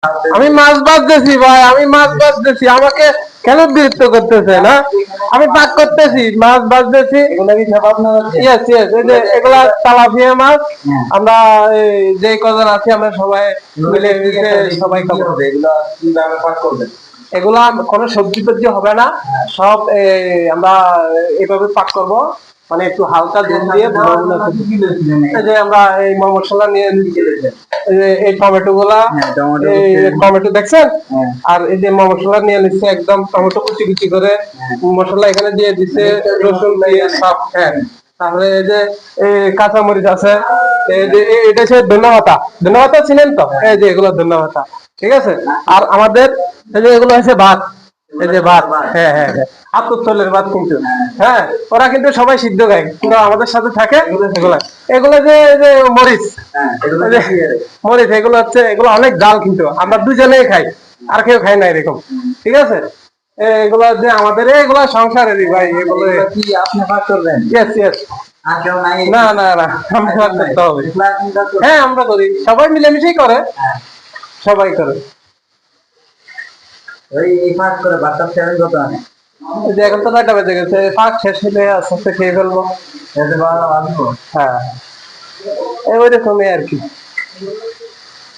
আমি মাছ বাজতেছি ভাই, আমি মাছ বাজতেছি, আমাকে কেন বিরক্ত করতেছে না? আমি পাক করতেছি, মাছ বাজতেছি। এগুলা কি সব আপনার হচ্ছে? ইয়েস ইয়েস, এই যে এগুলা তালাপিয়া মাছ। আমরা এই যে কজন আছি আমরা সবাই মিলে মিশে সবাই খাবো। এগুলা কিভাবে পাক করবেন? এগুলা কোনো সবজি টবজি হবে না, সব আমরা এভাবে পাক করব, মানে একটু হালকা দুধ দিয়ে ভুনা এই যে আমরা এই মশলা নিয়ে এই যে এই টমেটো গুলা, এই টমেটো দেখছেন, আর এই যে মশলা নিয়ে নিচ্ছে একদম টমেটো কুচি কুচি করে মশলা এখানে দিয়ে দিচ্ছে, রসুন দিয়ে সব। হ্যাঁ, তাহলে এই যে এই কাঁচামরিচ আছে, এই যে এটা হচ্ছে ধন্যবাদ, ধন্যবাদ ছিলেন তো, এই যে এগুলো ধন্যবাদ, ঠিক আছে। আর আমাদের এই যে এগুলো হচ্ছে ভাত, এই যে ভাত, হ্যাঁ হ্যাঁ হ্যাঁ, আতপ ভাত কিন্তু। হ্যাঁ, ওরা কিন্তু সবাই সিদ্ধ খায়, কিন্তু আমাদের সাথে থাকে এগুলা, এগুলো যে এই যে মরিচ, মরিচ এগুলো হচ্ছে, এগুলো অনেক জাল, কিন্তু আমরা দুজনেই খাই, আর কেউ খাই না এরকম, ঠিক আছে। এগুলো যে আমাদের এগুলো সংসারেরই ভাই, এগুলো কি আপনি পাক করবেন? Yes yes. আর কেউ নাই? না না না, আমরা করতে হবে। হ্যাঁ, আমরা করি, সবাই মিলেমিশেই করে, সবাই করে। এই পাক করে ভাতটা সেরেন কত আনে? যে এখন তো 9টা বেজে গেছে, পাক শেষ হলে আস্তে আস্তে খেয়ে ফেলবো। এতে ভালো আসবো। হ্যাঁ, ওই রকমই আর কি।